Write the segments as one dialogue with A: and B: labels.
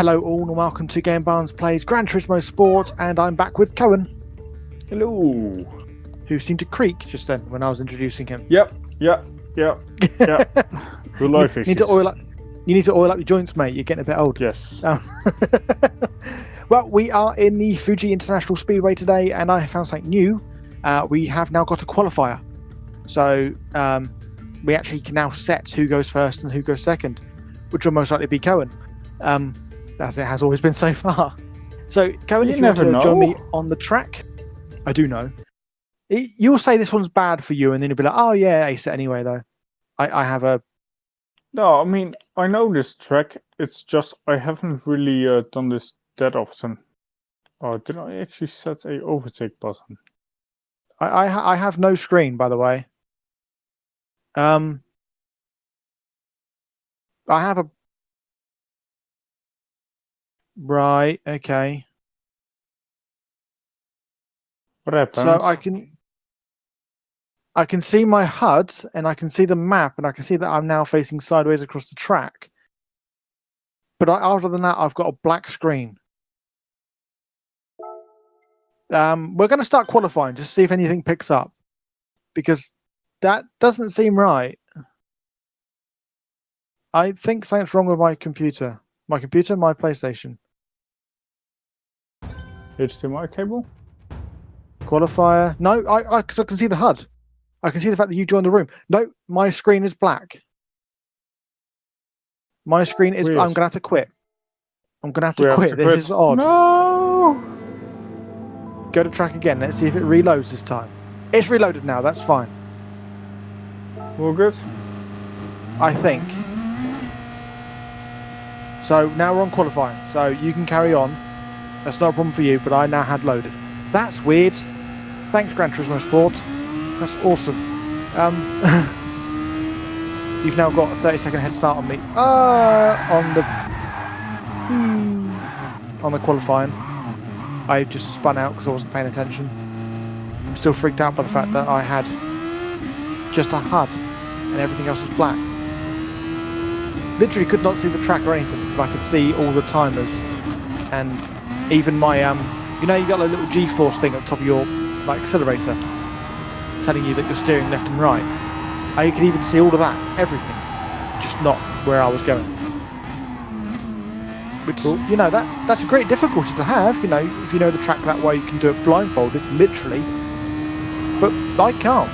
A: Hello all and welcome to Game Barnes Plays Gran Turismo Sport, and I'm back with Coen.
B: Hello.
A: Who seemed to creak just then when I was introducing him.
B: Yep. Good life issues.
A: You need to oil up your joints, mate. You're getting a bit old.
B: Yes.
A: Well, we are in the Fuji International Speedway today, and I found something new. We have now got a qualifier. So we actually can now set who goes first and who goes second, which will most likely be Coen. As it has always been so far. So, Coen, if you want to join me on the track, I do know. You'll say this one's bad for you, and then you'll be like, oh yeah, ace it anyway, though. I have a...
B: No, I mean, I know this track. It's just I haven't really done this that often. Did I actually set a overtake button?
A: I have no screen, by the way. I have a... Right, okay.
B: What happens?
A: So I can see my HUD, and I can see the map, and I can see that I'm now facing sideways across the track. But other than that, I've got a black screen. We're going to start qualifying, just to see if anything picks up. Because that doesn't seem right. I think something's wrong with my computer. My PlayStation.
B: HDMI cable?
A: Qualifier. No, because I can see the HUD. I can see the fact that you joined the room. No, my screen is black. My screen is...
B: Weird.
A: I'm going to have to quit. I'm going to have to quit. This is odd.
B: No!
A: Go to track again. Let's see if it reloads this time. It's reloaded now. That's fine.
B: All good?
A: I think. So now we're on qualifying. So you can carry on. That's not a problem for you, but I now had loaded. That's weird. Thanks, Gran Turismo Sport. That's awesome. You've now got a 30-second head start on me. On the qualifying. I just spun out because I wasn't paying attention. I'm still freaked out by the fact that I had just a HUD and everything else was black. Literally could not see the track or anything, but I could see all the timers and even my you know, you got a little G-force thing at the top of your accelerator telling you that you're steering left and right. I could even see all of that, everything, just not where I was going. Which, cool. You know, that's a great difficulty to have. You know, if you know the track that way, you can do it blindfolded, literally. But I can't,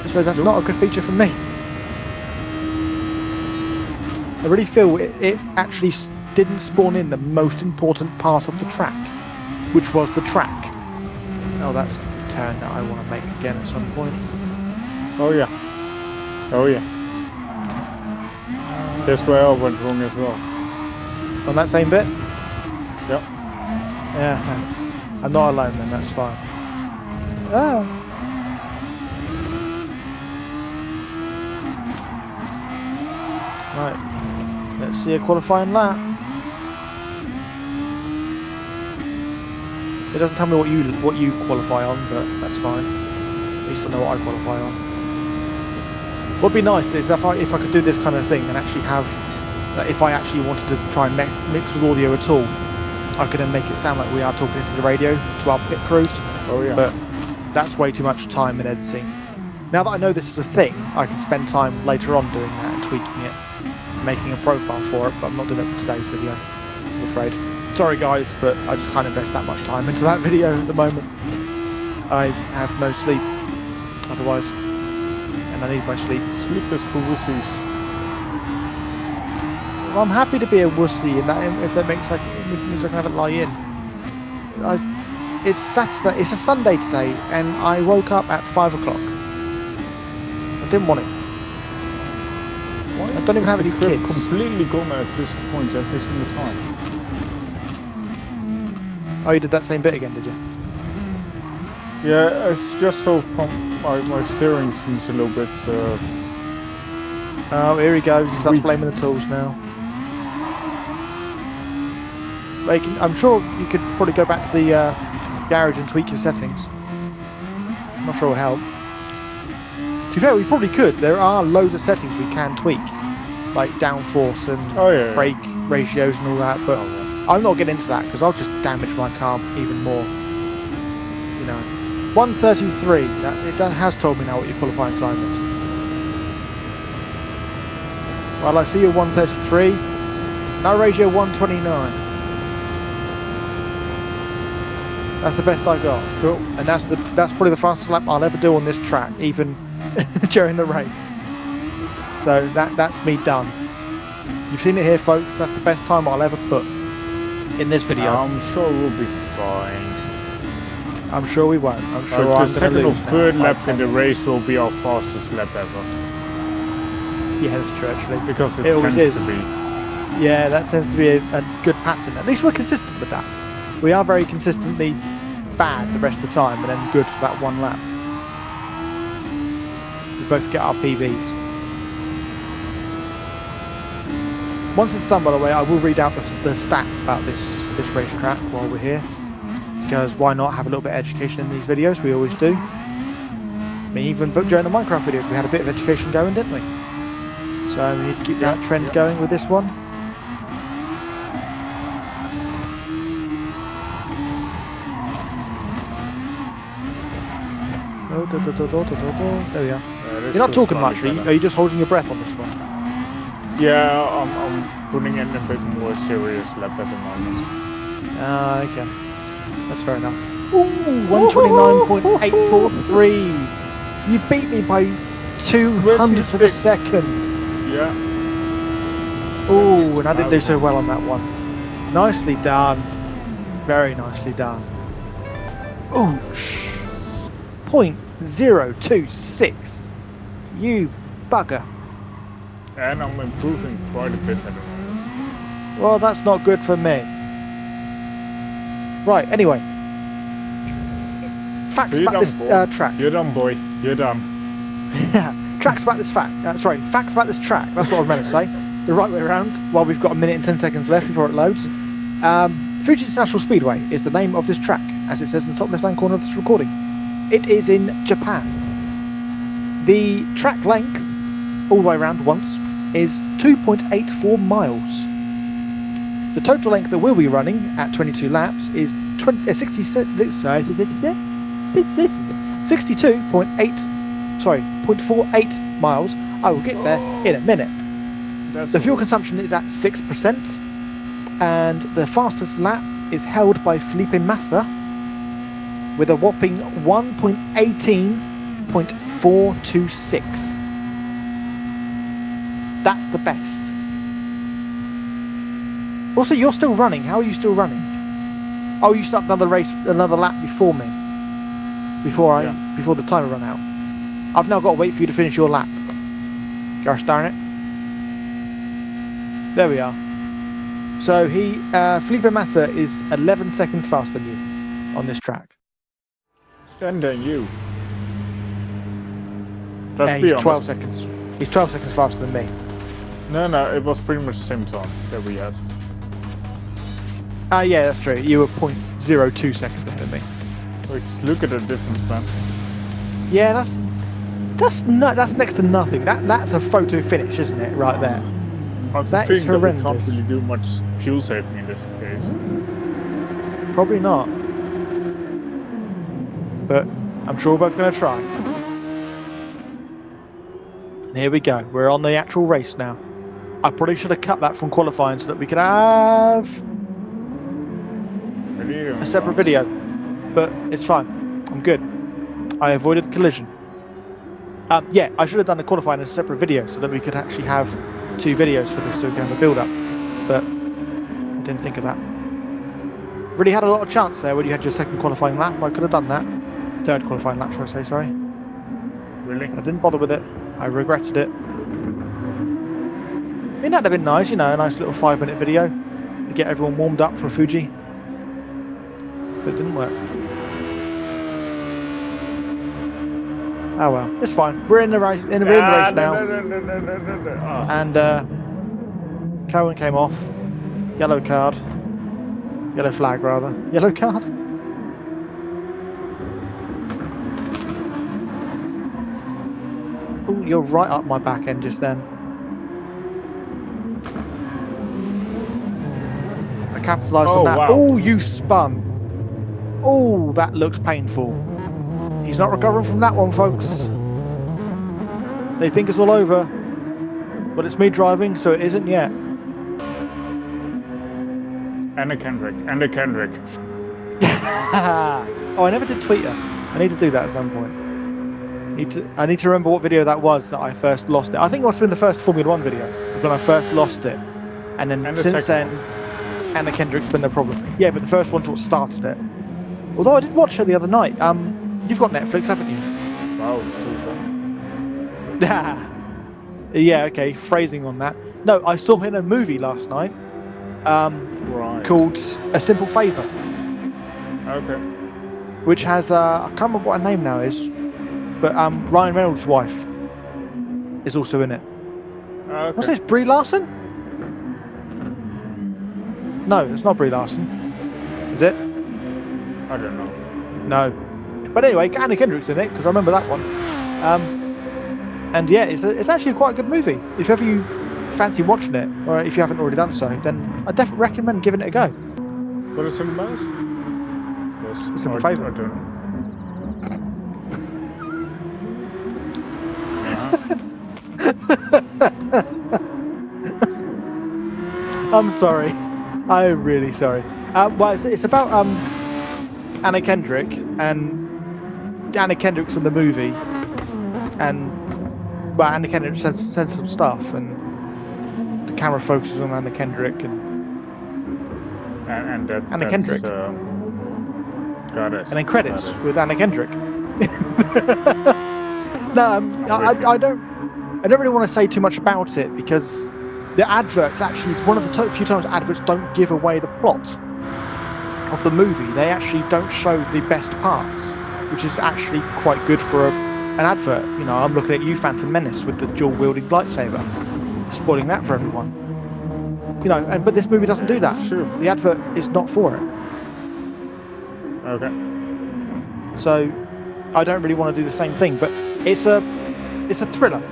A: so that's not a good feature for me. I really feel it actually didn't spawn in the most important part of the track, which was the track. Oh, that's a good turn that I want to make again at some point.
B: Oh yeah. That's where I went wrong as well.
A: On that same bit?
B: Yep.
A: Yeah. I'm not alone then, that's fine. Oh. Right. Let's see a qualifying lap. It doesn't tell me what you qualify on, but that's fine. At least I know what I qualify on. What'd be nice is if I could do this kind of thing and actually have, if I actually wanted to try and mix with audio at all, I could then make it sound like we are talking into the radio to our pit crews.
B: Oh yeah.
A: But that's way too much time in editing. Now that I know this is a thing, I can spend time later on doing that and tweaking it, making a profile for it, but I'm not doing it for today's video, I'm afraid. Sorry guys, but I just can't invest that much time into that video at the moment. I have no sleep otherwise, and I need my sleep.
B: Sleep is for wussies.
A: Well, I'm happy to be a wussy, and that if that means I can have a lie in. It's Saturday. It's a Sunday today, and I woke up at 5 o'clock. I didn't want it.
B: Why?
A: I don't even have any kids.
B: Completely gone at this point every single time.
A: Oh, you did that same bit again, did you?
B: Yeah, it's just so my steering seems a little bit...
A: Oh, here he goes. He starts blaming the tools now. I'm sure you could probably go back to the garage and tweak your settings. I'm not sure it'll help. To be fair, we probably could. There are loads of settings we can tweak, like downforce and brake ratios and all that, but I'm not getting into that because I'll just damage my car even more. You know, 1:33. It has told me now what your qualifying time is. Well, I see you're 1:33. Now ratio 1:29. That's the best I got.
B: Cool.
A: And that's probably the fastest lap I'll ever do on this track, even during the race. So that's me done. You've seen it here, folks. That's the best time I'll ever put in this video.
B: I'm sure we'll be fine.
A: I'm sure we won't. I'm sure
B: The
A: I'm going to
B: second or
A: lose
B: third
A: now,
B: lap in the race will be our fastest lap ever.
A: Yeah, that's true, actually.
B: Because it
A: always
B: tends
A: is.
B: to be.
A: Yeah, that tends to be a good pattern. At least we're consistent with that. We are very consistently bad the rest of the time, and then good for that one lap. We both get our PBs. Once it's done, by the way, I will read out the stats about this racetrack while we're here. Because why not have a little bit of education in these videos? We always do. I mean, even during the Minecraft videos, we had a bit of education going, didn't we? So we need to keep that trend going with this one. Oh, there we are. You're not talking much, are you just holding your breath on this one?
B: Yeah, I'm putting in a bit more serious lap at the moment.
A: Ah, okay. That's fair enough. Ooh, 129.843. You beat me by 200th of a second.
B: Yeah.
A: Ooh, and I didn't do so well on that one. Nicely done. Very nicely done. Ooh, 0.026. You bugger.
B: And I'm improving quite a bit at the moment.
A: Well, that's not good for me. Right, anyway. Facts
B: So
A: about this track.
B: You're done, boy. You're done.
A: Facts about this track. That's what I was meant to say. The right way around, while we've got 1 minute and 10 seconds left before it loads. Fuji International Speedway is the name of this track, as it says in the top left-hand corner of this recording. It is in Japan. The track length, all the way around once, is 2.84 miles. The total length that we'll be running at 22 laps is 0.48 miles. I will get there in a minute. The fuel consumption is at 6%, and the fastest lap is held by Felipe Massa with a whopping 1.18.426. That's the best. Also, you're still running. How are you still running? Oh, you started another lap before me. Before the timer ran out. I've now got to wait for you to finish your lap. Gosh darn it. There we are. So Felipe Massa is 11 seconds faster than you on this track.
B: And then you.
A: He's 12 seconds. He's 12 seconds faster than me.
B: No, it was pretty much the same time that we had.
A: Yeah, that's true. You were 0.02 seconds ahead of me.
B: Look at the difference, man.
A: Yeah, that's next to nothing. That's a photo finish, isn't it? Right there.
B: That is horrendous. We can't really do much fuel saving in this case.
A: Probably not. But I'm sure we're both going to try. And here we go. We're on the actual race now. I probably should have cut that from qualifying so that we could have a separate video. But it's fine. I'm good. I avoided collision. Yeah, I should have done the qualifying as a separate video so that we could actually have 2 videos for this so we can have a build-up. But I didn't think of that. Really had a lot of chance there when you had your second qualifying lap. I could have done that. Third qualifying lap, should I say, sorry.
B: Really?
A: I didn't bother with it. I regretted it. I mean, that'd have been nice, you know, a nice little 5-minute video to get everyone warmed up for Fuji. But it didn't work. Oh well, it's fine. We're in the race. We're in the race now. And Coen came off. Yellow card. Yellow flag, rather. Yellow card. Oh, you're right up my back end just then. I capitalised on
B: Oh,
A: that.
B: wow.
A: Oh, you spun. Oh, that looks painful. He's not recovering from that one, folks. They think it's all over, but it's me driving, so it isn't yet.
B: Anna Kendrick.
A: Oh, I never did tweet her. I need to do that at some point. I need to remember what video that was that I first lost it. I think it must have been the first Formula 1 video when I first lost it. And then since then, Anna Kendrick's been the problem. Yeah, but the first one's what started it. Although I did watch her the other night. You've got Netflix, haven't you?
B: Wow, it's too bad.
A: Yeah, okay, phrasing on that. No, I saw her in a movie last night called A Simple Favour.
B: Okay.
A: Which has, I can't remember what her name now is, but Ryan Reynolds' wife is also in it.
B: Okay.
A: What's this, Brie Larson? No, it's not Brie Larson. Is it?
B: I don't know.
A: No. But anyway, Anna Kendrick's in it, because I remember that one. And yeah, it's actually quite a good movie. If ever you fancy watching it, or if you haven't already done so, then I definitely recommend giving it a go.
B: What is it about?
A: It's a favour.
B: I don't know.
A: I'm sorry. I'm really sorry. Well, it's about Anna Kendrick, and Anna Kendrick's in the movie, and well, Anna Kendrick says some stuff, and the camera focuses on Anna Kendrick and Anna Kendrick.
B: Got it.
A: And then credits with Anna Kendrick. No, I don't really want to say too much about it because the adverts actually, it's one of the few times adverts don't give away the plot of the movie. They actually don't show the best parts, which is actually quite good for an advert. You know, I'm looking at you, Phantom Menace, with the dual-wielding lightsaber, spoiling that for everyone. You know, but this movie doesn't do that.
B: Sure.
A: The advert is not for it.
B: Okay.
A: So I don't really want to do the same thing, but it's a thriller.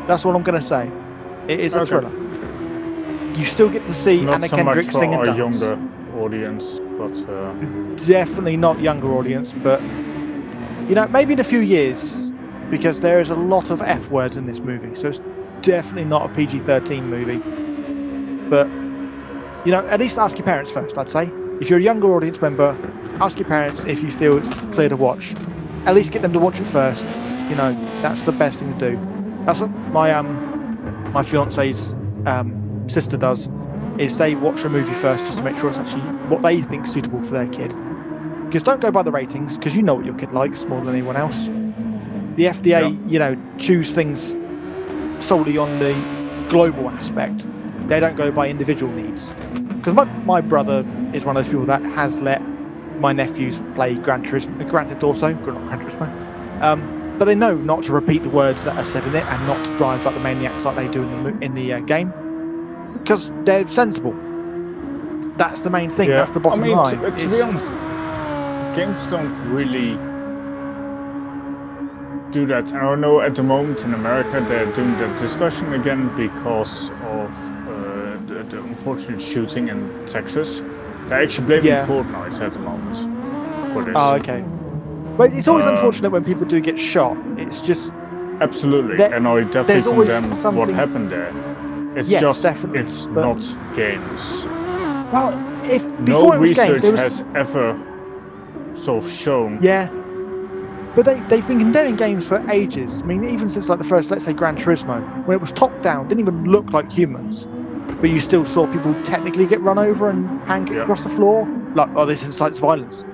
A: That's what I'm going to say. It is a thriller. You still get to see
B: not
A: Anna
B: so
A: Kendrick
B: much for
A: sing and
B: our
A: dance.
B: younger audience, but
A: Definitely not younger audience, but you know, maybe in a few years, because there is a lot of F words in this movie, so it's definitely not a PG-13 movie. But you know, at least ask your parents first. I'd say if you're a younger audience member, ask your parents if you feel it's clear to watch. At least get them to watch it first. You know, that's the best thing to do. That's what my fiance's sister does. Is they watch a movie first just to make sure it's actually what they think is suitable for their kid. Because don't go by the ratings, because you know what your kid likes more than anyone else. The FDA, you know, choose things solely on the global aspect. They don't go by individual needs. Because my brother is one of those people that has let my nephews play Gran Turismo, Grand Theft Auto, not Gran Turismo. But they know not to repeat the words that are said in it and not to drive like the maniacs like they do in the game. Because they're sensible. That's the main thing. That's the bottom line.
B: To be honest, games don't really do that. And I know at the moment in America they're doing the discussion again because of the unfortunate shooting in Texas. They're actually blaming Fortnite at the moment for this.
A: Oh, okay. But it's always unfortunate when people do get shot. It's just...
B: Absolutely. And I definitely condemn what happened there. It's just,
A: definitely,
B: it's not games.
A: Well,
B: no research has ever sort of shown.
A: Yeah, but they've been condemning games for ages. I mean, even since like the first, let's say, Gran Turismo, when it was top down, didn't even look like humans, but you still saw people technically get run over and pancaked across the floor. Like, oh, this incites violence.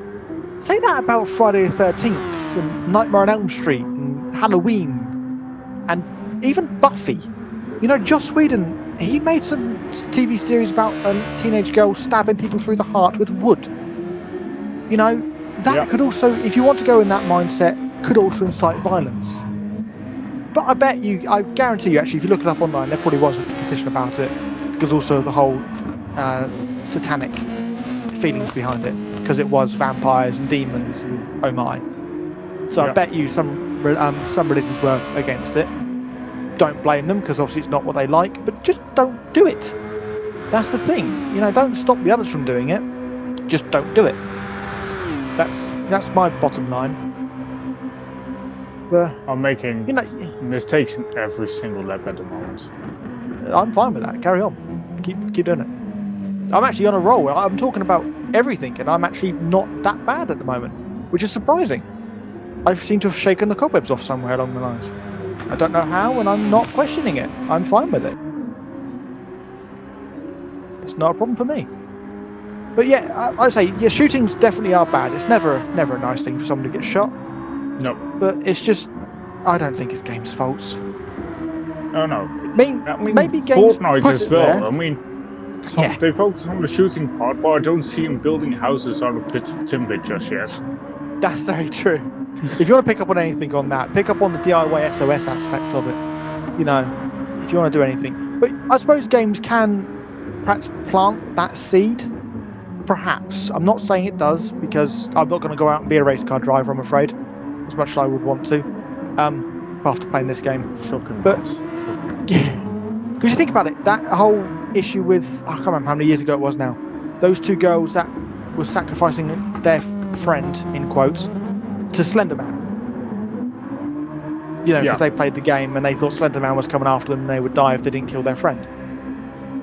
A: Say that about Friday the 13th and Nightmare on Elm Street and Halloween and even Buffy. You know, Joss Whedon, he made some TV series about a teenage girl stabbing people through the heart with wood. You know, that could also, if you want to go in that mindset, could also incite violence. But I guarantee you, actually, if you look it up online, there probably was a petition about it, because also the whole satanic feelings behind it, because it was vampires and demons and oh my. So I bet you some religions were against it. Don't blame them, because obviously it's not what they like, but just don't do it. That's the thing. You know, don't stop the others from doing it. Just don't do it. That's my bottom line. But
B: I'm making mistakes in every single lap at the moment.
A: I'm fine with that. Carry on. Keep doing it. I'm actually on a roll. I'm talking about everything, and I'm actually not that bad at the moment, which is surprising. I seem to have shaken the cobwebs off somewhere along the lines. I don't know how, and I'm not questioning it. I'm fine with it. It's not a problem for me. But yeah, I say your shootings definitely are bad. It's never a nice thing for someone to get shot.
B: No.
A: But it's just, I don't think it's games' faults.
B: Oh no.
A: I mean maybe games
B: Fortnite
A: put
B: as
A: it
B: well.
A: there.
B: I mean, they focus on the shooting part, but I don't see them building houses out of bits of timber just yet.
A: That's very true. If you want to pick up on anything on that, pick up on the DIY SOS aspect of it. You know, if you want to do anything. But I suppose games can perhaps plant that seed. Perhaps. I'm not saying it does, because I'm not going to go out and be a race car driver, I'm afraid, as much as I would want to, after playing this game.
B: Shocking.
A: But yeah, because you think about it, that whole issue with, I can't remember how many years ago it was now, those two girls that were sacrificing their friend, in quotes, to Slender Man. You know, because they played the game and they thought Slender Man was coming after them and they would die if they didn't kill their friend.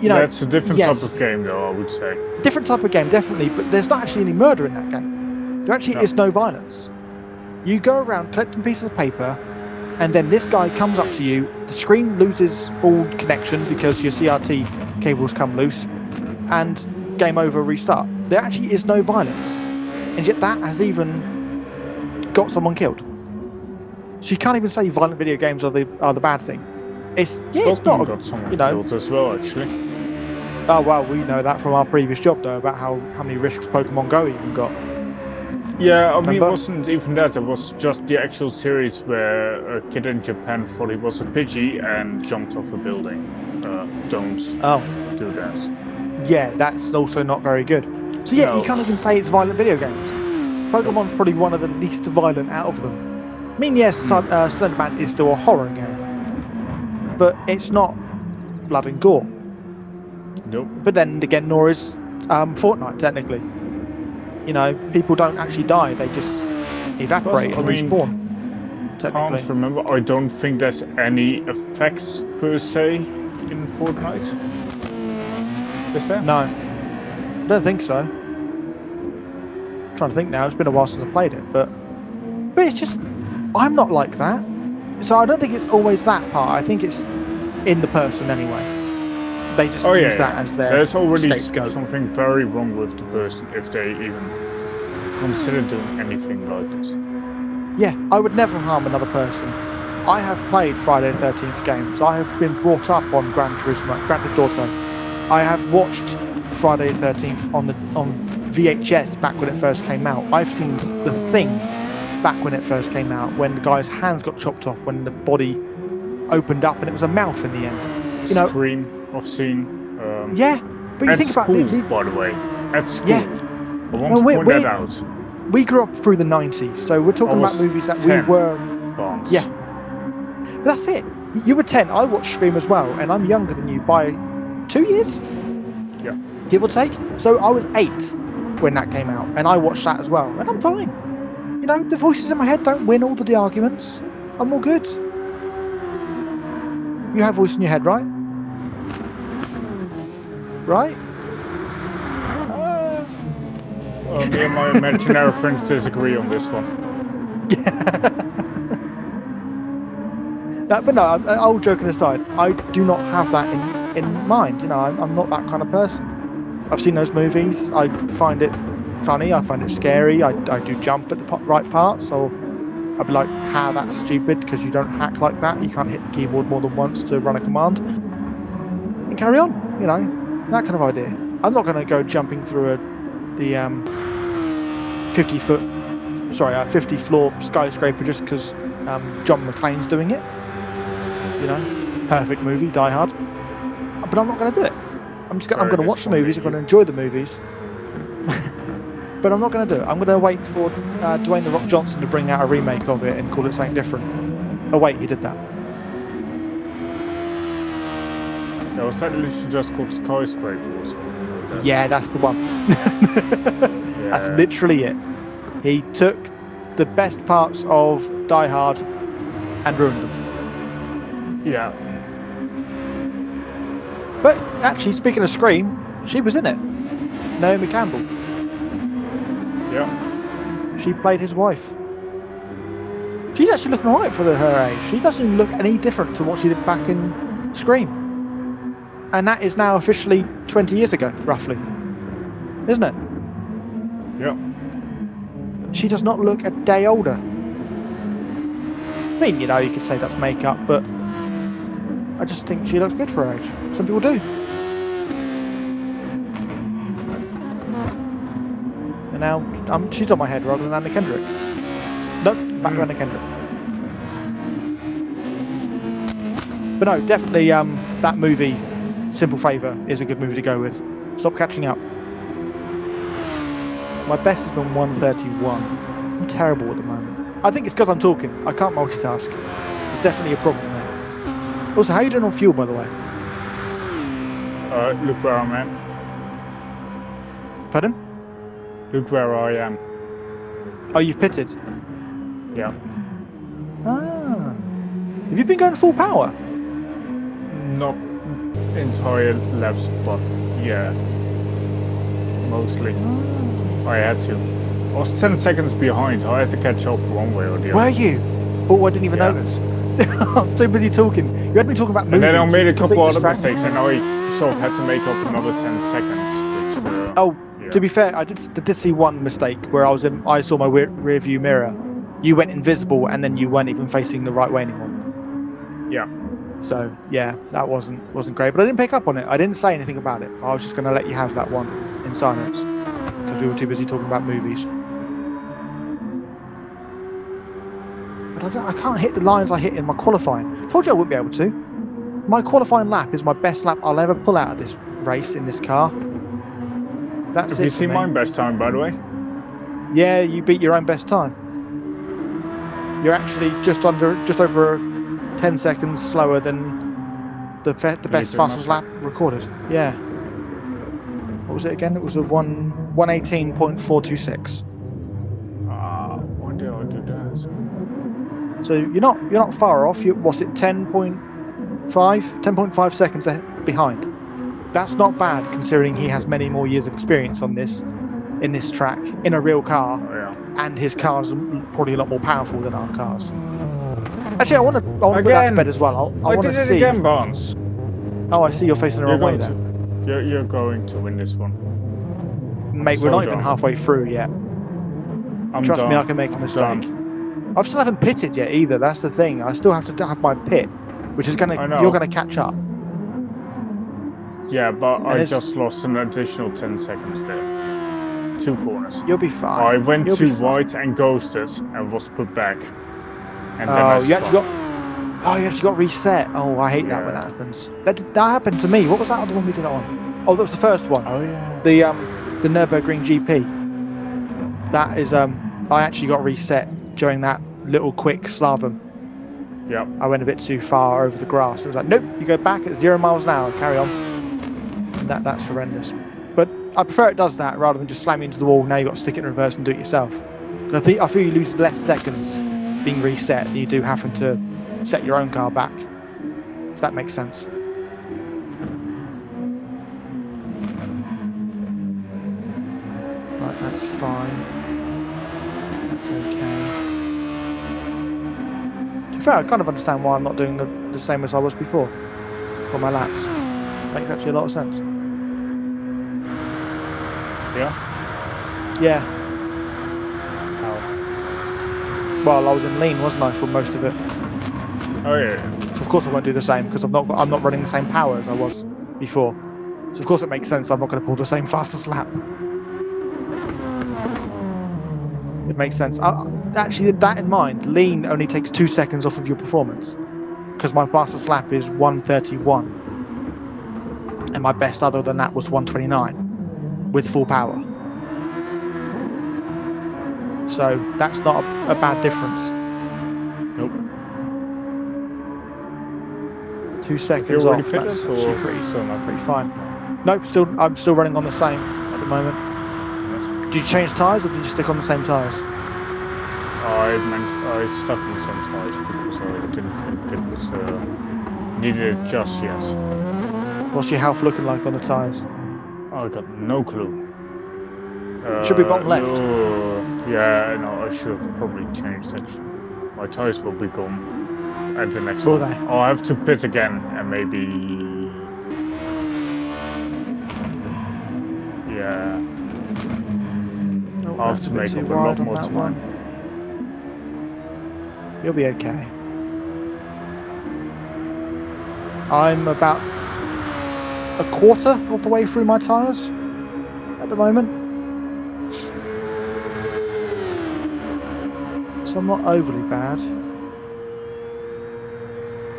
A: You know,
B: that's a different type of game, though, I would say.
A: Different type of game, definitely, but there's not actually any murder in that game. There actually is no violence. You go around collecting pieces of paper, and then this guy comes up to you, the screen loses all connection because your CRT cables come loose, and game over, restart. There actually is no violence, and yet that has even got someone killed. So you can't even say violent video games are the bad thing. It's not.
B: Got someone killed as well, actually.
A: Oh well, we know that from our previous job though, about how many risks Pokemon Go even got.
B: Yeah, I mean, it wasn't even that. It was just the actual series where a kid in Japan thought he was a Pidgey and jumped off a building. Don't do that.
A: Yeah, that's also not very good. So yeah, you can't even say it's violent video games. Pokemon's probably one of the least violent out of them. I mean, yes, Slender Man is still a horror game, but it's not blood and gore.
B: Nope.
A: But then again, nor is Fortnite, technically. You know, people don't actually die, they just evaporate and respawn.
B: I can't remember. I don't think there's any effects per se in Fortnite. Is there?
A: No. I don't think so. I'm trying to think now, it's been a while since I played it, but it's just, I'm not like that. So I don't think it's always that part. I think it's in the person anyway. They just use that as their
B: There's already
A: scapegoat.
B: something very wrong with the person if they even consider doing anything like this.
A: Yeah, I would never harm another person. I have played Friday the 13th games. I have been brought up on Gran Turismo, Grand Theft Auto. I have watched Friday the 13th on VHS back when it first came out. I've seen The Thing back when it first came out, when the guy's hands got chopped off, when the body opened up and it was a mouth in the end. You know,
B: Scream. I've seen.
A: Yeah, but you think
B: school,
A: about
B: by the way, at school.
A: Yeah.
B: I want to point that out.
A: We grew up through the 90s, so we're talking about movies that
B: 10.
A: we were.
B: Bonds.
A: Yeah, but that's it. You were 10. I watched Scream as well, and I'm younger than you by 2 years.
B: Yeah.
A: Give or take. So I was 8 when that came out, and I watched that as well, and I'm fine. You know, the voices in my head don't win all the arguments. I'm all good. You have voice in your head, right? Right?
B: Me and my imaginary friends disagree on this one.
A: But no, all joking aside, I do not have that in mind. You know, I'm not that kind of person. I've seen those movies. I find it funny. I find it scary. I do jump at the right parts. So I'd be like, how that's stupid, because you don't hack like that. You can't hit the keyboard more than once to run a command. And carry on, you know, that kind of idea. I'm not going to go jumping through the 50 floor skyscraper just because John McClane's doing it. You know, perfect movie, Die Hard. But I'm not going to do it. I'm going to watch the movies. I'm going to enjoy the movies. But I'm not going to do it. I'm going to wait for Dwayne The Rock Johnson to bring out a remake of it and call it something different. Oh wait, he did that.
B: That was that literally just called Skyscraper or something like that.
A: Yeah, that's the one. That's literally it. He took the best parts of Die Hard and ruined them.
B: Yeah.
A: But actually, speaking of Scream, she was in it. Naomi Campbell.
B: Yeah.
A: She played his wife. She's actually looking alright for her age. She doesn't look any different to what she did back in Scream. And that is now officially 20 years ago, roughly. Isn't it?
B: Yeah.
A: She does not look a day older. I mean, you know, you could say that's makeup, but I just think she looks good for her age. Some people do. And now she's on my head rather than Anna Kendrick. Nope, back to Anna Kendrick. But no, definitely that movie, Simple Favor, is a good movie to go with. Stop catching up. My best has been 131. I'm terrible at the moment. I think it's because I'm talking. I can't multitask. It's definitely a problem there. Also, how are you doing on fuel, by the way?
B: Look where I'm at.
A: Pardon?
B: Look where I am.
A: Oh, you've pitted?
B: Yeah.
A: Ah. Have you been going full power?
B: Not entire laps, but yeah. Mostly. I had to. I was 10 seconds behind, so I had to catch up one way or the other.
A: Were you? Oh, I didn't even notice. I'm so busy talking. You had me talking about movies.
B: And then I made a couple other mistakes, and I sort of had to make up another 10 seconds. Which,
A: to be fair, I did see one mistake where I saw my rear view mirror. You went invisible, and then you weren't even facing the right way anymore.
B: Yeah.
A: So yeah, that wasn't great, but I didn't pick up on it. I didn't say anything about it. I was just going to let you have that one in silence because we were too busy talking about movies. But I can't hit the lines I hit in my qualifying. Told you I wouldn't be able to. My qualifying lap is my best lap I'll ever pull out of this race in this car. That's
B: Have
A: it.
B: you seen my best time, by the way?
A: Yeah, you beat your own best time. You're actually just over 10 seconds slower than the best fastest lap recorded. Yeah. What was it again? It was a 118.426.
B: Why did I do that?
A: So you're not far off. Was it 10.5 seconds behind? That's not bad considering he has many more years of experience in this track in a real car, and his car's probably a lot more powerful than our cars. Actually, I want to put that to bed as well. I want to see.
B: Again, Barnes.
A: Oh, I see you're facing the wrong way there.
B: You're going to win this one.
A: Mate, we're not even halfway through yet. Trust me, I can make a mistake. I still haven't pitted yet either. That's the thing. I still have to have my pit, which is you're gonna catch up.
B: Yeah, but I just lost an additional 10 seconds there. 2 corners.
A: You'll be fine.
B: I went too wide and ghosted and was put back. And then
A: you actually got reset. Oh, I hate that when that happens. That happened to me. What was that other one we did it on? Oh, that was the first one.
B: Oh yeah.
A: The Nürburgring GP. That is I actually got reset during that little quick slalom.
B: Yeah.
A: I went a bit too far over the grass. It was like, nope, you go back at 0 miles an hour and carry on. And that's horrendous. But I prefer it does that rather than just slamming into the wall. Now you've got to stick it in reverse and do it yourself. I feel you lose less seconds being reset than you do having to set your own car back. If that makes sense. Right, that's fine. That's okay. To be fair, I kind of understand why I'm not doing the same as I was before for my laps. Makes actually a lot of sense.
B: Yeah?
A: Yeah.
B: How?
A: Well, I was in lean, wasn't I, for most of it?
B: Oh yeah.
A: So of course I won't do the same because I'm not running the same power as I was before. So of course it makes sense I'm not going to pull the same fastest lap. It makes sense. Actually, with that in mind, lean only takes 2 seconds off of your performance because my fastest lap is 1:31 and my best other than that was 1:29 with full power. So that's not a bad difference.
B: Nope.
A: 2 seconds
B: already
A: off.
B: fitted,
A: That's
B: or
A: actually pretty
B: still not?
A: fine. Nope, I'm still running on the same at the moment.
B: Yes.
A: Did you change tyres or did you stick on the same tyres?
B: I stuck on the same tyres because I didn't think it needed it just yet.
A: What's your health looking like on the tyres?
B: I got no clue.
A: It should be bottom left.
B: Yeah, no, I should have probably changed it. My tyres will be gone at the next
A: Will
B: one.
A: they?
B: I'll have to pit again and maybe... Yeah.
A: Oh,
B: I'll have
A: that's
B: to
A: a bit
B: make
A: too
B: up a lot
A: wide on
B: more
A: that
B: time.
A: one. You'll be okay. I'm about a quarter of the way through my tyres at the moment. So I'm not overly bad.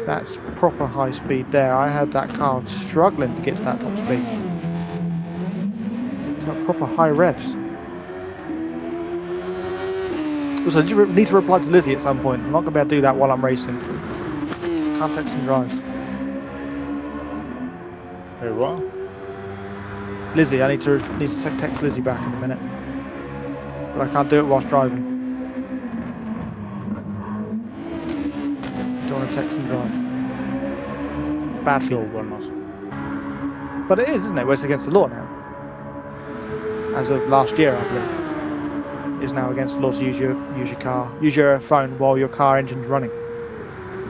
A: That's proper high speed there. I had that car struggling to get to that top speed. It's like proper high revs. Also, I need to reply to Lizzie at some point. I'm not going to be able to do that while I'm racing. Can't text and drive.
B: Hey, what?
A: Lizzie, I need to text Lizzie back in a minute. But I can't do it whilst driving. Don't want to text and drive. Bad for you. But it is, isn't it? Well, it's against the law now. As of last year, I believe. Is now against the law to use your phone while your car engine's running.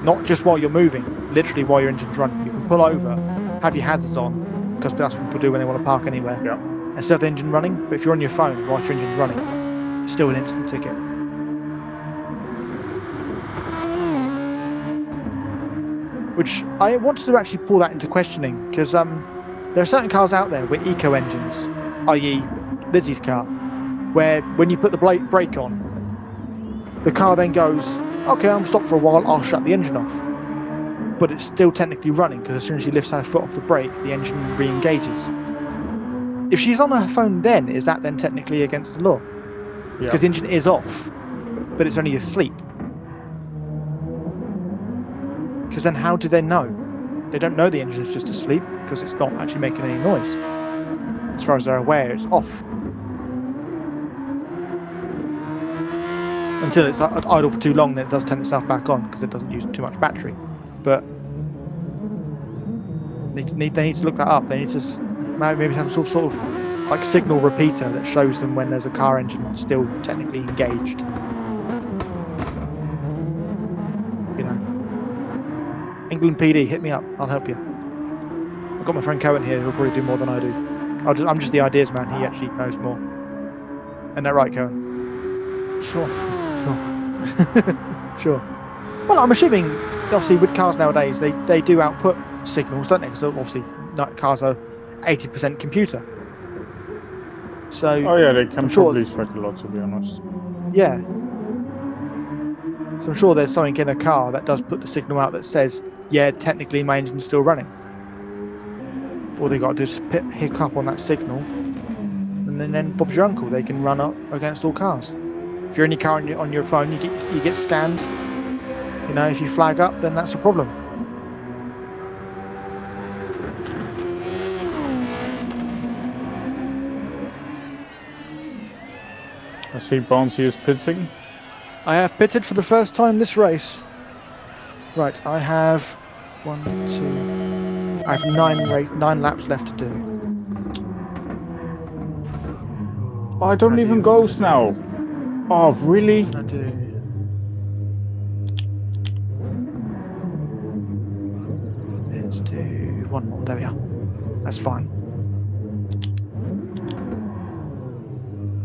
A: Not just while you're moving, literally while your engine's running. You can pull over, have your hazards on, because that's what people do when they want to park anywhere.
B: Yeah.
A: Instead of the engine running, but if you're on your phone whilst your engine's running, it's still an instant ticket. Which I wanted to actually pull that into questioning, because there are certain cars out there with eco engines, i.e. Lizzie's car, where when you put the brake on, the car then goes, okay, I'm stopped for a while, I'll shut the engine off. But it's still technically running, because as soon as she lifts her foot off the brake, the engine re-engages. If she's on her phone then, is that then technically against the law? Because the engine is off, but it's only asleep. Because then how do they know? They don't know the engine is just asleep, because it's not actually making any noise. As far as they're aware, it's off. Until it's idle for too long, then it does turn itself back on because it doesn't use too much battery. But they need to look that up. They need to maybe have some sort of like signal repeater that shows them when there's a car engine still technically engaged. You know, England PD, hit me up. I'll help you. I've got my friend Coen here who'll probably do more than I do. I'm just the ideas man. He actually knows more. Isn't that right, Coen?
B: Sure.
A: Sure. Well, I'm assuming, obviously, with cars nowadays, they do output signals, don't they? Because obviously, cars are 80% computer. So.
B: Oh yeah, they can probably track a lot, to be honest.
A: Yeah. So I'm sure there's something in a car that does put the signal out that says, yeah, technically my engine's still running. All they got to do is hick up on that signal, and then Bob's your uncle. They can run up against all cars. If you're in your car on your phone, you get scanned. You know, if you flag up, then that's a problem.
B: I see Bouncy is pitting.
A: I have pitted for the first time this race. Right, I have I have 9 laps left to do.
B: Oh, I don't even ghost now. Oh, really?
A: I do. Let's do one more. There we are. That's fine.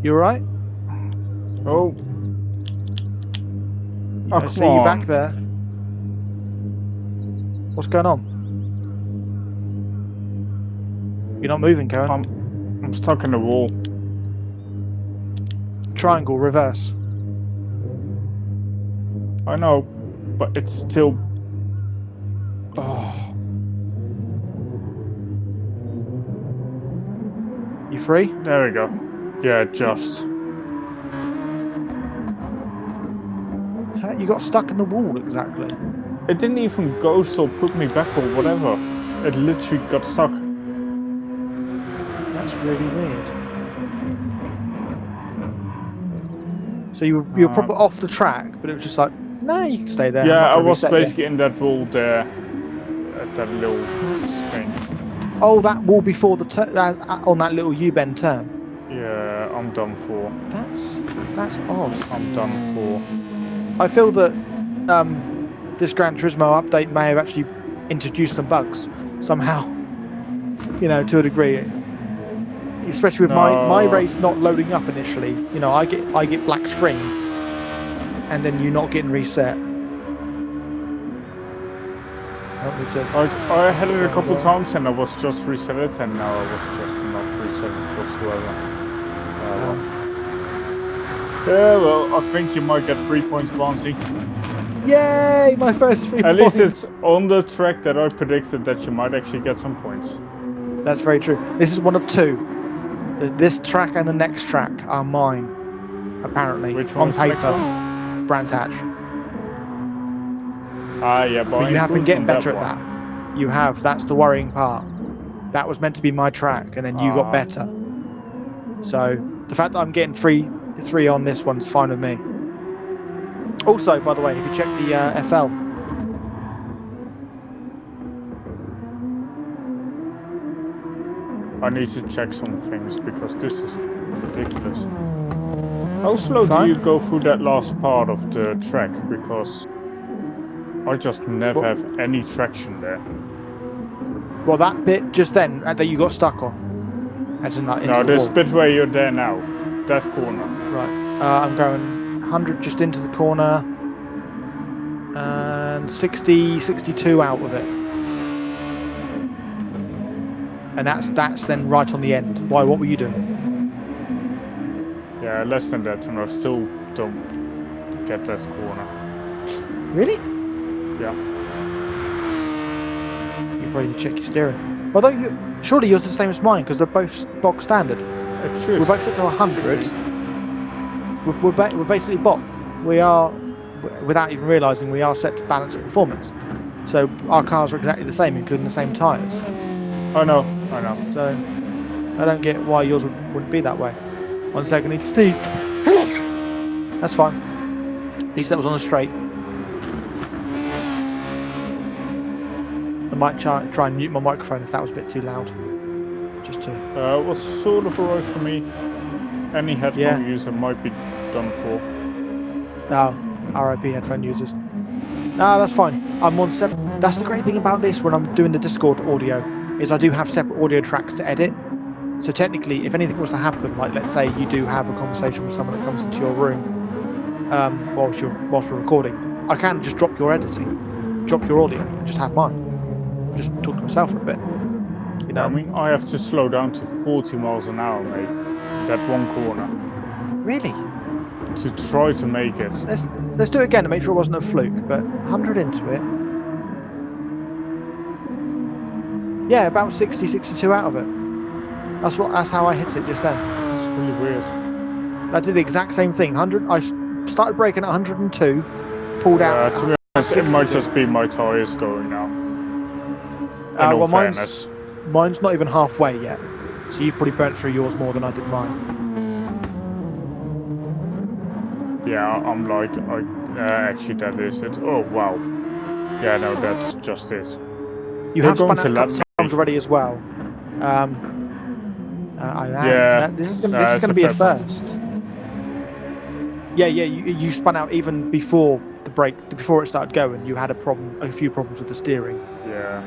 A: You alright?
B: Oh.
A: I see you back there. What's going on? You're not moving, Coen.
B: I'm stuck in the wall.
A: Triangle, reverse.
B: I know, but it's still... Oh.
A: You free?
B: There we go. Yeah, just.
A: So you got stuck in the wall, exactly.
B: It didn't even ghost or put me back or whatever. It literally got stuck.
A: That's really weird. So you were probably off the track, but it was just like, no, you can stay there.
B: Yeah, I was basically in that wall there, at that little thing.
A: Oh, that wall before the on that little U-bend turn.
B: Yeah, I'm done for.
A: That's odd.
B: I'm done for.
A: I feel that this Gran Turismo update may have actually introduced some bugs somehow. You know, to a degree. Especially with my race not loading up initially. You know, I get black screen, and then you not getting reset.
B: I had it a couple times and I was just reset, and now I was just not reset whatsoever. Yeah, well, I think you might get 3 points, Barnsey.
A: Yay, my first 3 points.
B: At least it's on the track that I predicted that you might actually get some points.
A: That's very true. This is one of two. This track and the next track are mine, apparently.
B: Which
A: on
B: one's the next
A: paper,
B: one?
A: Brands Hatch.
B: Yeah,
A: but you have been getting better at that. You have. That's the worrying part. That was meant to be my track, and then you got better. So the fact that I'm getting three on this one's fine with me. Also, by the way, if you check the FL.
B: I need to check some things because this is ridiculous. How slow do you go through that last part of the track? Because I just never have any traction there.
A: Well, that bit just then that you got stuck on. As in, like, into the
B: this
A: wall.
B: bit where you're there now, that corner.
A: Right. I'm going 100 just into the corner, and 62 out of it. And that's then right on the end. Why? What were you doing?
B: Yeah, less than that, and I still don't get that corner.
A: Really?
B: Yeah.
A: You probably need to check your steering. Although surely yours is the same as mine because they're both bog standard.
B: It should.
A: We're both set to 100. We're basically bop. We are, without even realising, we are set to balance of performance. So our cars are exactly the same, including the same tyres.
B: I know.
A: So I don't get why yours wouldn't be that way. 1 second, I need to sneeze. That's fine. At least that was on a straight. I might try and mute my microphone if that was a bit too loud. Just to.
B: It was sort of alright for me. Any headphone user might be done for.
A: No, RIP headphone users. No, that's fine. I'm on separate. That's the great thing about this when I'm doing the Discord audio, is I do have separate audio tracks to edit. So technically, if anything was to happen, like let's say you do have a conversation with someone that comes into your room whilst we're recording, I can just drop your editing, drop your audio, and just have mine. Just talk to myself for a bit. You know.
B: I mean, I have to slow down to 40 miles an hour, mate. That one corner.
A: Really?
B: To try to make it.
A: Let's do it again to make sure it wasn't a fluke. But 100 into it. Yeah, about 62 out of it. That's how I hit it just then.
B: It's really weird.
A: I did the exact same thing. 100. I started braking at 102, pulled out.
B: To be honest, it might just be my tyres going now.
A: Well, mine's not even halfway yet, so you've probably burnt through yours more than I did mine.
B: Yeah, I'm like, actually that is it. Oh wow. Yeah, no, that's just it.
A: You have spun out a couple times already as well. This is going to be a first. Yeah, you spun out even before the break, before it started going. You had a few problems with the steering.
B: Yeah.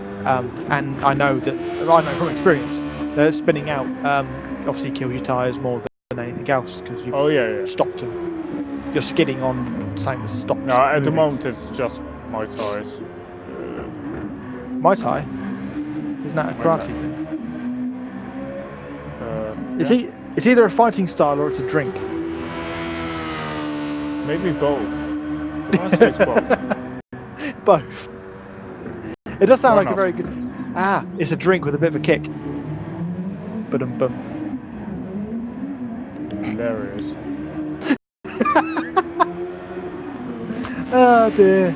A: And I know from experience that spinning out obviously kills your tyres more than anything else because you stopped them. You're skidding on something that's stopped.
B: No, at the moment it's just my tyres.
A: My tyre? Isn't that a karate thing? It's either a fighting style or it's a drink.
B: Maybe both. I say it's both.
A: Both. It does sound like a very good. It's a drink with a bit of a kick. Ba-dum-bum.
B: There it is.
A: Oh dear.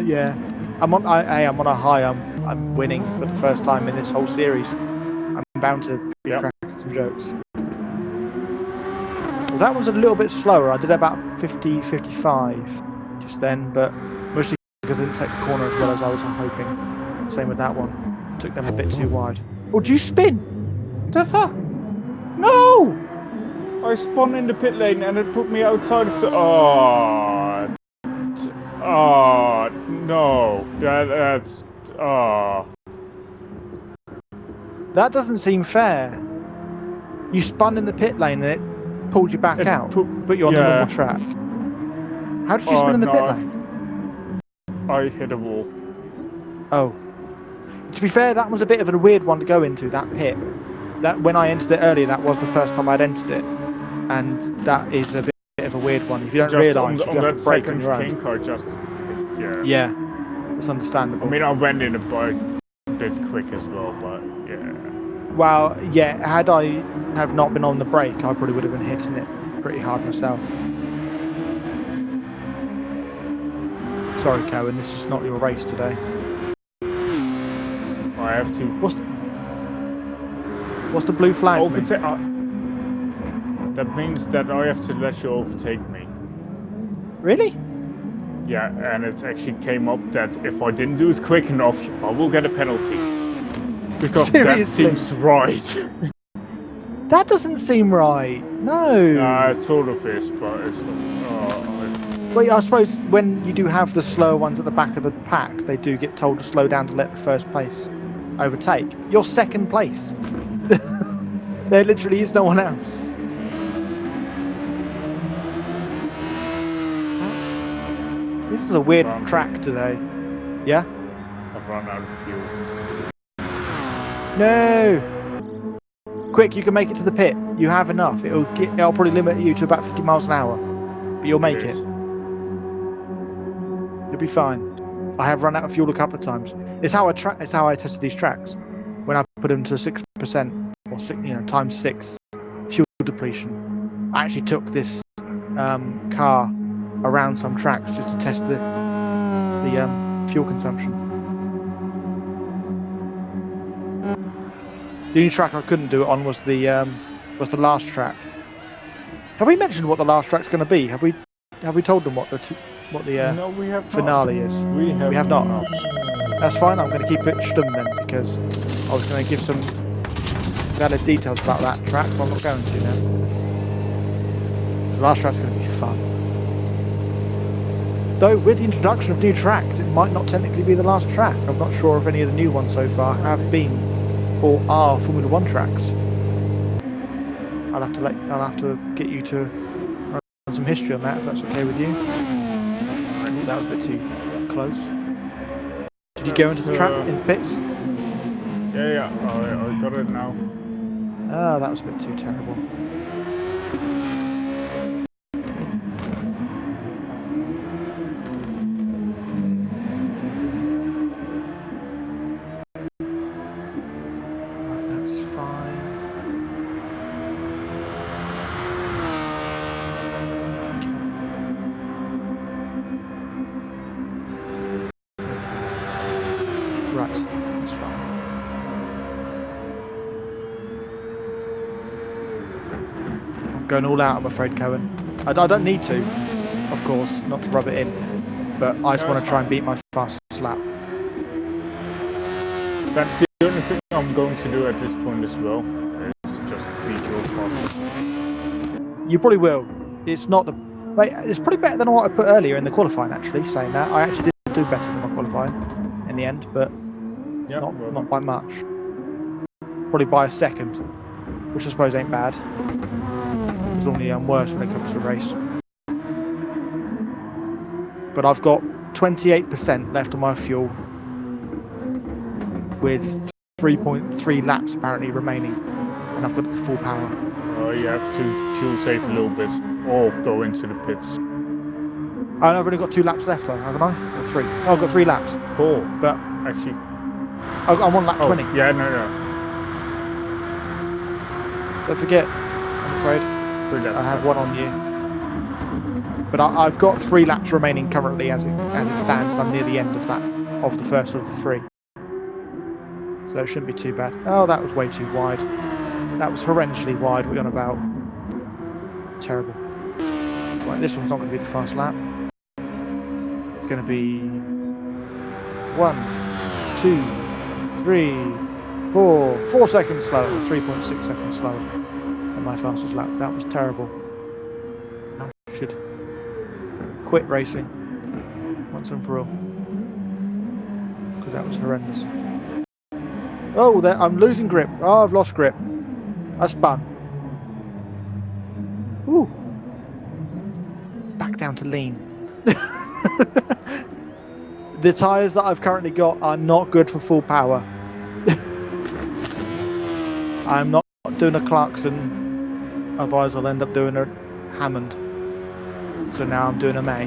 A: Yeah. I'm on a high. I'm winning for the first time in this whole series. I'm bound to be cracking some jokes. Well, that one's a little bit slower. I did about 50, 55 just then, but mostly because I didn't take the corner as well as I was hoping. Same with that one. Took them a bit too wide. Oh, did you spin?
B: The fuck? No! I spun in the pit lane and it put me outside of the... Oh, no. That's... Oh.
A: That doesn't seem fair. You spun in the pit lane and it pulled you back out, put you on the normal track. How did you spin in the pit lane?
B: I hit a wall.
A: Oh. To be fair, that was a bit of a weird one to go into, that pit. That when I entered it earlier, that was the first time I'd entered it. And that is a bit of a weird one. If you don't realise, you have to brake on your own.
B: Car,
A: Yeah, it's understandable.
B: I mean, I went in a bit quick as well, but yeah.
A: Well, yeah, had I have not been on the brake, I probably would have been hitting it pretty hard myself. Sorry, Coen, this is not your race today.
B: I have to...
A: What's the blue flag mean?
B: That means that I have to let you overtake me.
A: Really?
B: Yeah, and it actually came up that if I didn't do it quick enough, I will get a penalty. Because
A: seriously?
B: that seems right.
A: That doesn't seem right. No.
B: It sort of is, but it's...
A: Well, I suppose when you do have the slower ones at the back of the pack, they do get told to slow down to let the first place overtake. You're second place. There literally is no one else. This is a weird track today. Yeah?
B: I've run out of fuel.
A: No! Quick, you can make it to the pit. You have enough. It'll probably limit you to about 50 miles an hour. But you'll make it. You'll be fine. I have run out of fuel a couple of times. It's how I tested these tracks. When I put them to 6% or times 6 fuel depletion. I actually took this car around some tracks just to test the fuel consumption. The only track I couldn't do it on was the last track. Have we mentioned what the last track's going to be? Have we told them what the
B: no, we have
A: finale
B: not.
A: is?
B: We have not.
A: That's fine. I'm going to keep it stum then because I was going to give some valid details about that track, but I'm not going to now. The last track's going to be fun. Though with the introduction of new tracks, it might not technically be the last track. I'm not sure if any of the new ones so far have been or are Formula 1 tracks. I'll have to get you to run some history on that if that's okay with you. I think that was a bit too close. Did you go into the track in pits?
B: Yeah. I got it now.
A: Oh, that was a bit too terrible. Going all out, I'm afraid, Coen. I don't need to, of course, not to rub it in, but I just want to try and beat my fastest lap.
B: That's the only thing I'm going to do at this point as well, is just beat your fastest.
A: You probably will. It's not the... It's probably better than what I put earlier in the qualifying, actually, saying that. I actually did do better than my qualifying in the end, but not by much. Probably by a second, which I suppose ain't bad. Normally I'm worse when it comes to the race. But I've got 28% left on my fuel with 3.3 laps apparently remaining, and I've got full power.
B: You have to fuel save a little bit or go into the pits.
A: I've only got 2 laps left though, haven't I? Or 3? Oh, I've got 3 laps.
B: 4.
A: But
B: actually,
A: I'm on lap 20.
B: Yeah, no.
A: Don't forget, I'm afraid. I have 1 on you. But I've got 3 laps remaining currently as it stands. I'm near the end of that of the first of the 3. So it shouldn't be too bad. Oh, that was way too wide. That was horrendously wide. What are you on about? Terrible. Right, this one's not going to be the fast lap. It's going to be 1, 2, 3, 4. 4 seconds slower. 3.6 seconds slower than my fastest lap. That was terrible. I should quit racing once and for all. Because that was horrendous. Oh, I'm losing grip. Oh, I've lost grip. I spun. Ooh. Back down to lean. The tyres that I've currently got are not good for full power. I'm not doing a Clarkson, otherwise I'll end up doing a Hammond. So now I'm doing a May.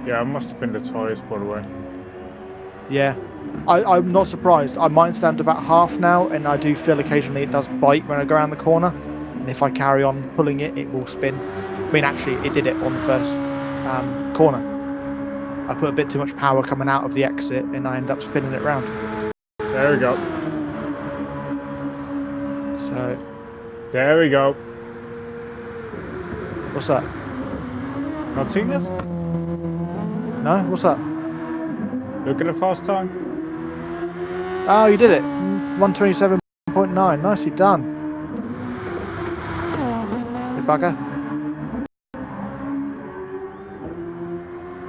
B: Yeah, it must have been the tyres, by the way.
A: Yeah, I'm not surprised. Mine's down to about half now, and I do feel occasionally it does bite when I go around the corner. And if I carry on pulling it, it will spin. I mean, actually, it did it on the first corner. I put a bit too much power coming out of the exit, and I end up spinning it round.
B: There we go.
A: So.
B: There we go.
A: What's that?
B: Not seen it?
A: No? What's that?
B: Look at the fast time.
A: Oh, you did it. 127.9. Nicely done. You bugger.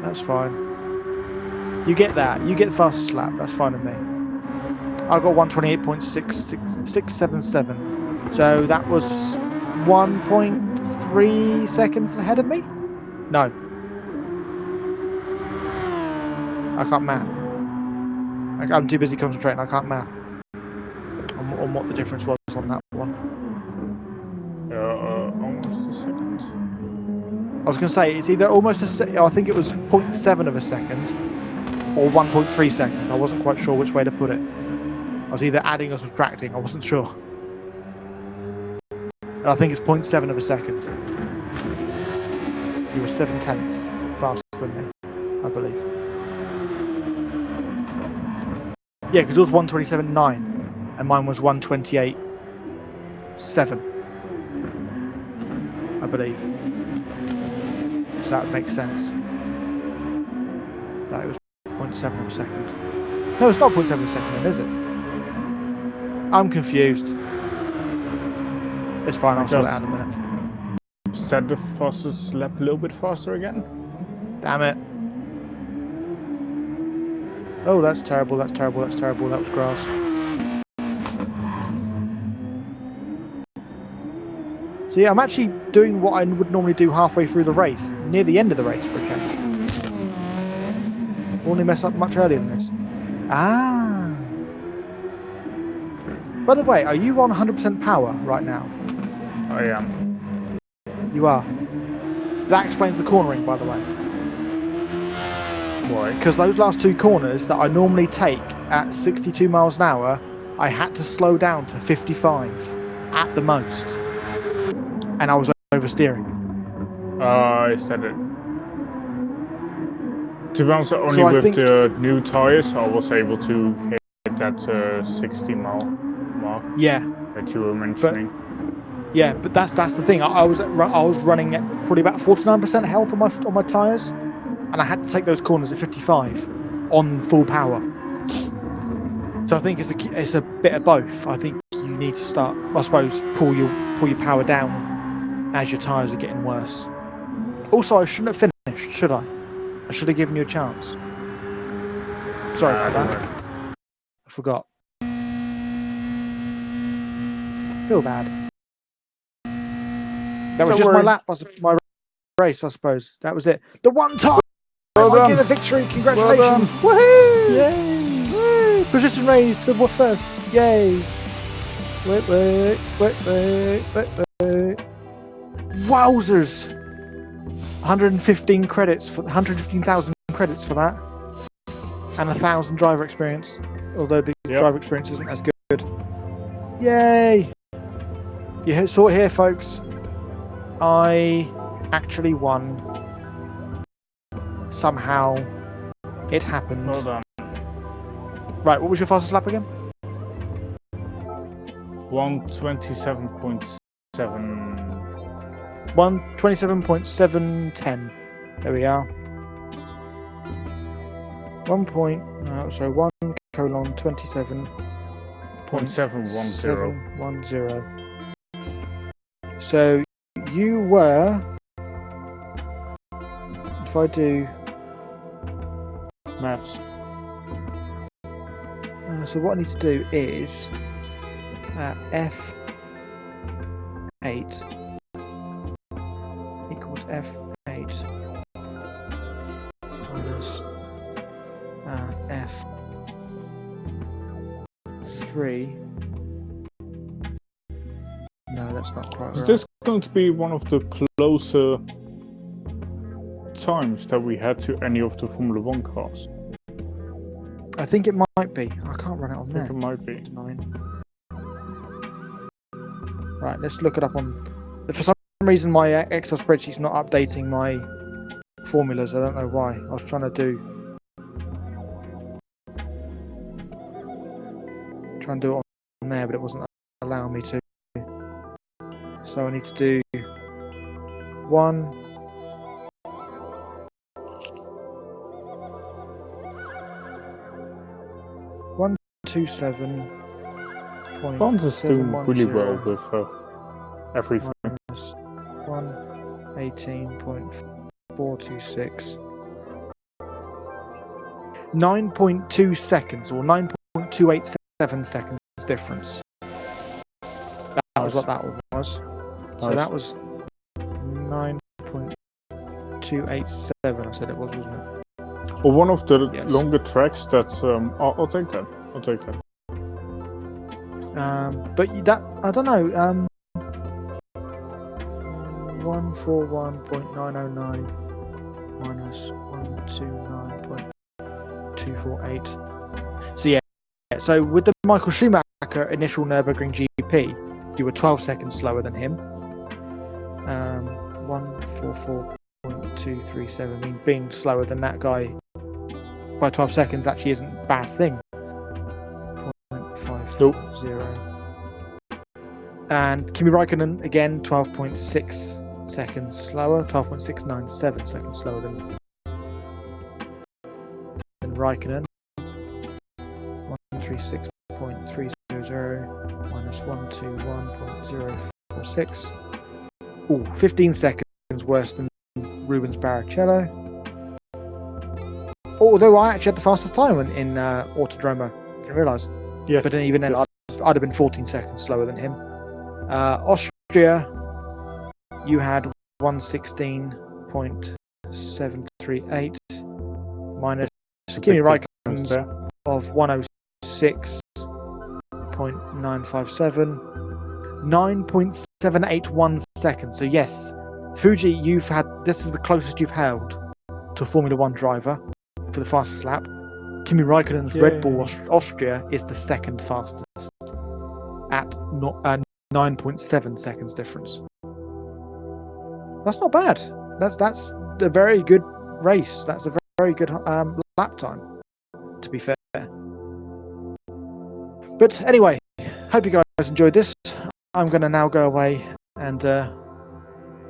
A: That's fine. You get that. You get the fastest lap. That's fine with me. I got 128.677. So that was 1.3 seconds ahead of me? No. I can't math. I'm too busy concentrating. I can't math on what the difference was on that one.
B: Almost a second.
A: I was going to say it's either almost a second. I think it was 0.7 of a second or 1.3 seconds. I wasn't quite sure which way to put it. I was either adding or subtracting. I wasn't sure. And I think it's 0.7 of a second. You were 7/10 faster than me, I believe. Yeah, because it was 127.9 and mine was 128.7, I believe. So that would make sense. That it was 0.7 of a second. No, it's not 0.7 of a second then, is it? I'm confused. It's fine, I'll sort it out in a minute.
B: Set the fastest lap a little bit faster again.
A: Damn it. Oh, that's terrible, that's terrible, that's terrible. That was grass. See, I'm actually doing what I would normally do halfway through the race, near the end of the race for a change. Only mess up much earlier than this. Ah. By the way, are you on 100% power right now?
B: I am.
A: You are. That explains the cornering, by the way.
B: Why?
A: Because those last 2 corners that I normally take at 62 miles an hour, I had to slow down to 55 at the most. And I was oversteering.
B: I said it. To be honest, only
A: So
B: with the new tyres I was able to hit that 60 mile mark.
A: Yeah.
B: That you were mentioning.
A: But that's the thing. I was running at probably about 49% health on my tyres, and I had to take those corners at 55 on full power. So I think it's a bit of both. I think you need to start, I suppose, pull your power down as your tyres are getting worse. Also, I shouldn't have finished, should I? I should have given you a chance. Sorry about that. I forgot. Feel bad. That was just my lap, my race, I suppose. That was it. The one time I get a victory. Congratulations! Woohoo! Yay! Woo! Position raised to first. Yay! Wait. Wowzers! 115 credits for 115,000 credits for that, and 1,000 driver experience. Although the driver experience isn't as good. Yay! You saw it here, folks. I actually won somehow It happened.
B: Well done.
A: Right, what was your fastest lap again?
B: 1:27.7.
A: 1:27.710. There we are. 1:27.710. So you were, if I do
B: Maths.
A: so what I need to do is F8 equals F8 minus F3. No, that's not quite right.
B: Is this going to be one of the closer times that we had to any of the Formula 1 cars?
A: I think it might be. I can't run it on there.
B: I think it might be.
A: 9. Right, let's look it up on... For some reason my Excel spreadsheet's not updating my formulas. I don't know why. I was trying to do it on there, but it wasn't allowing me to. So I need to do 1:27.
B: Bond is doing really well with everything.
A: 1:18.426. 9.2 seconds, or 9.287 seconds difference. That was what that was. So that was 9.287. I said it was, wasn't it?
B: Or one of the
A: Yes.
B: longer tracks. That's I'll take that. I'll take that.
A: But that, I don't know. 141.909 minus 129.248. So yeah. So with the Michael Schumacher initial Nürburgring GP, you were 12 seconds slower than him. 144.237. I mean, being slower than that guy by 12 seconds actually isn't a bad thing. 0.50.
B: Nope.
A: And Kimi Raikkonen again 12.6 seconds slower, 12.697 seconds slower than Raikkonen. 136.300 minus 121.046. Ooh, 15 seconds worse than Rubens Barrichello. Although I actually had the fastest time in Autodromo, I didn't realise.
B: Yes.
A: But even then,
B: yes.
A: I'd have been 14 seconds slower than him. Austria, you had 116.738 minus Kimi Raikkonen's of 106.957, 9.781 seconds. So yes, Fuji, this is the closest you've held to a Formula 1 driver for the fastest lap. Kimi Raikkonen's Red Bull Austria is the second fastest at 9.7 seconds difference. That's not bad. That's a very good race. That's a very good lap time, to be fair. But anyway, hope you guys enjoyed this. I'm going to now go away and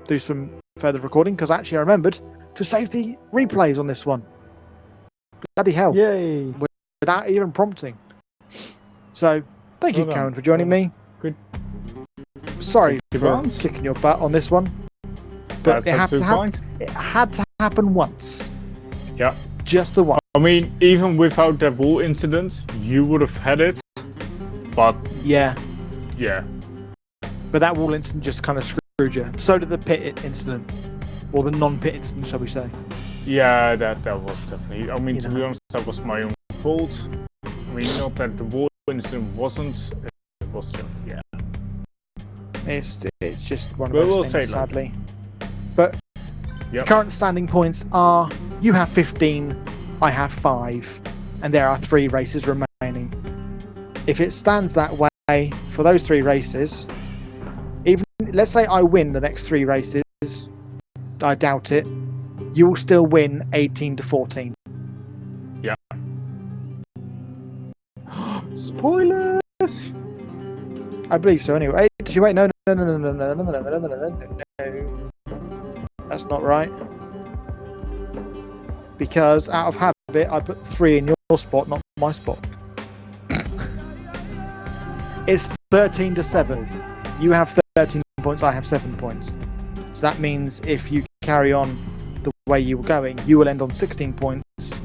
A: do some further recording, because actually I remembered to save the replays on this one. Bloody hell.
B: Yay!
A: Without even prompting. So, thank you, Coen, for joining me.
B: Good.
A: Sorry
B: for
A: kicking your butt on this one. But it had to happen once.
B: Yeah.
A: Just the one.
B: I mean, even without that wall incident, you would have had it. But
A: yeah.
B: But
A: that wall incident just kind of screwed you. So did the pit incident. Or the non-pit incident, shall we say.
B: Yeah, that was definitely... I mean, to be honest, that was my own fault. I mean, not that the wall incident wasn't. It was just, yeah.
A: It's just one of those things, sadly. But
B: yep.
A: The current standing points are, you have 15, I have 5, and there are 3 races remaining. If it stands that way for those 3 races, even let's say I win the next 3 races, I doubt it, you will still win 18-14.
B: Spoilers.
A: I believe so. Anyway, did you wait? No. That's not right. Because out of habit, I put 3 in your spot, not my spot. It's 13-7. You have 13 points. I have 7 points. So that means if you carry on the way you were going, you will end on 16 points,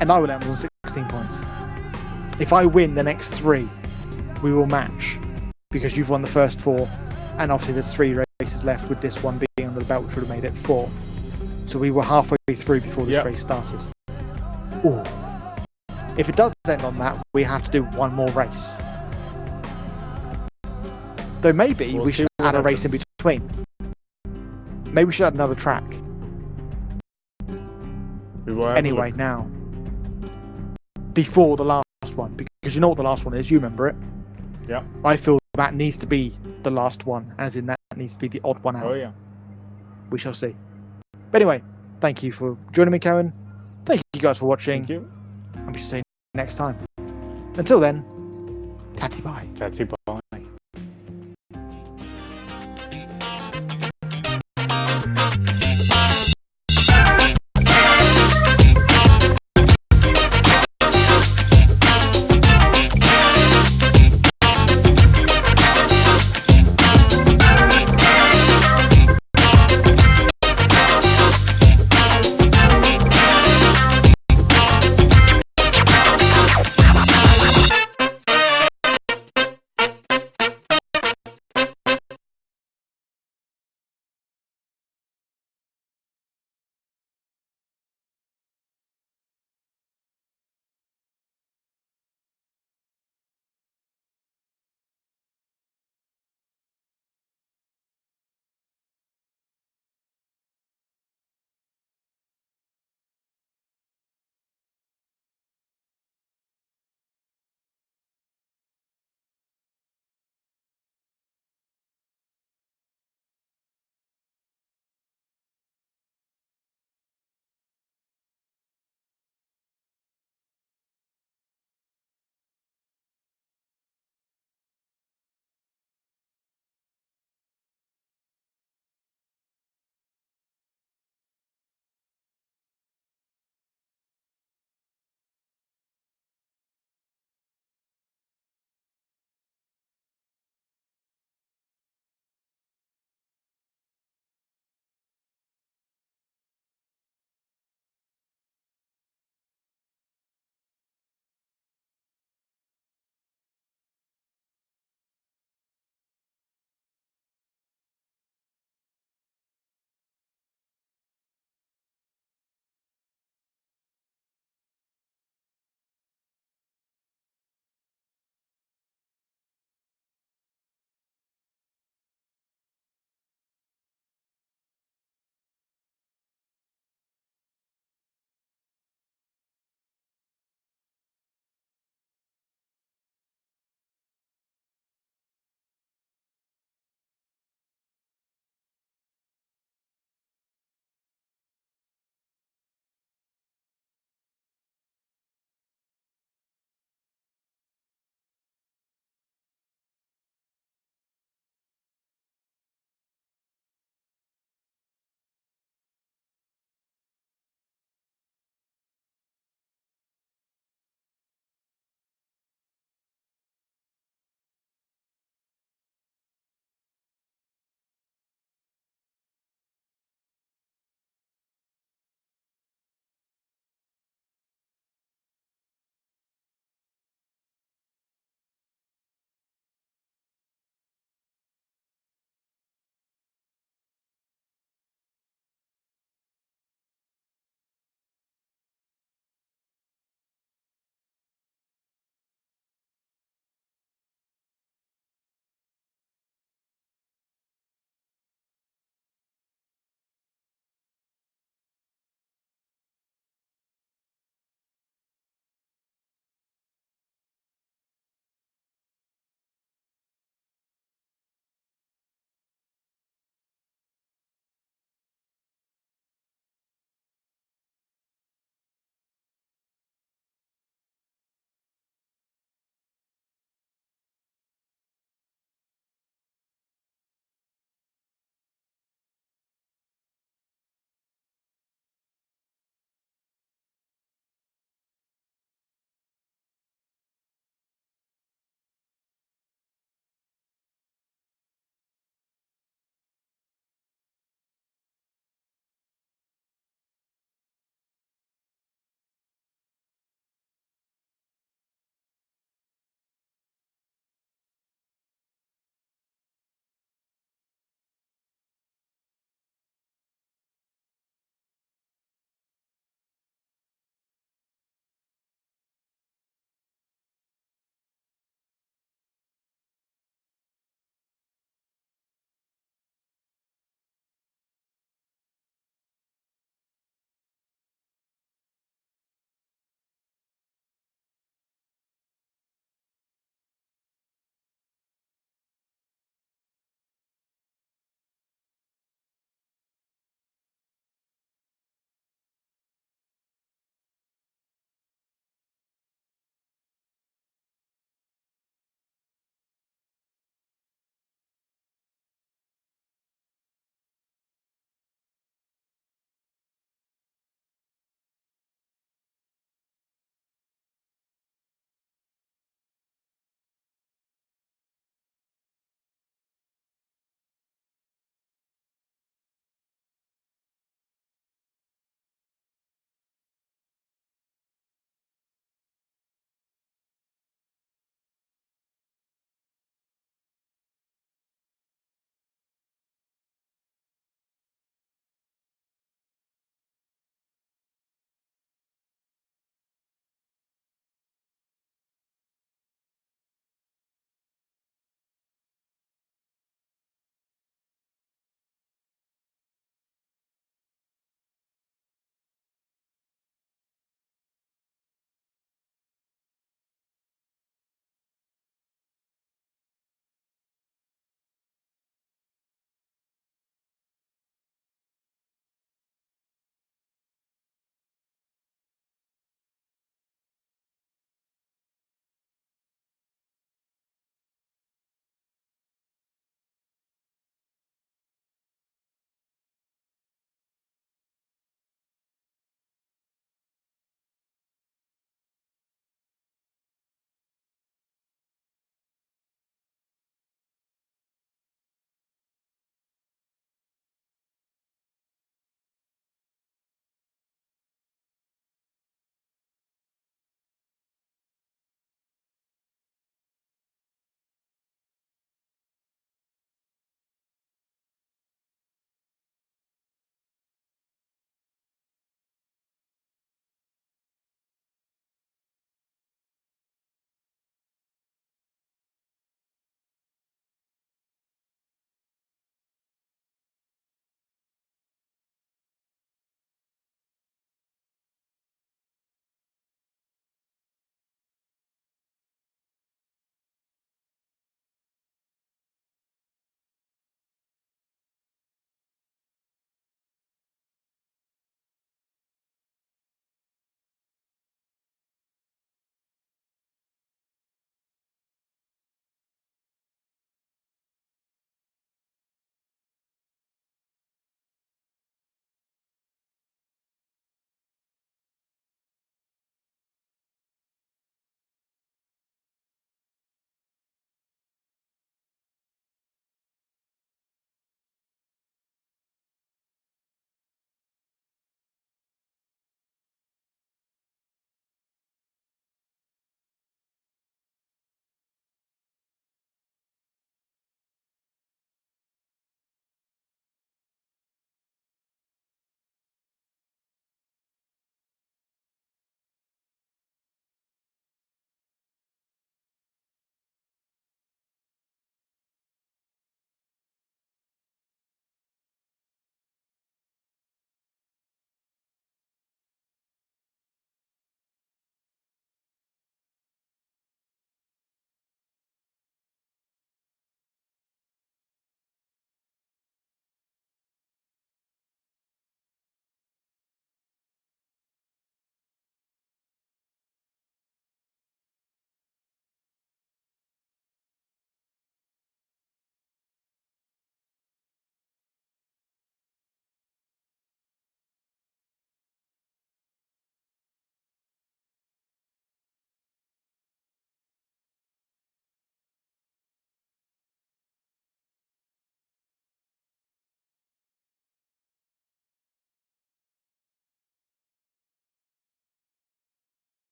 A: and I will end on 16 points. If I win the next 3, we will match, because you've won the first 4, and obviously there's 3 races left, with this one being under the belt, which would have made it 4. So we were halfway through before this race started. Ooh. If it does end on that, we have to do one more race. Though maybe we should add a race in between. Maybe we should add another track. Anyway, now. Before the last one, because you know what the last one is, you remember it.
B: Yeah.
A: I feel that needs to be the last one, as in that needs to be the odd one out.
B: Oh yeah.
A: We shall see. But anyway, thank you for joining me, Coen. Thank you guys for watching.
B: Thank you.
A: And we'll see you next time. Until then, tatty bye.
B: Tatty bye.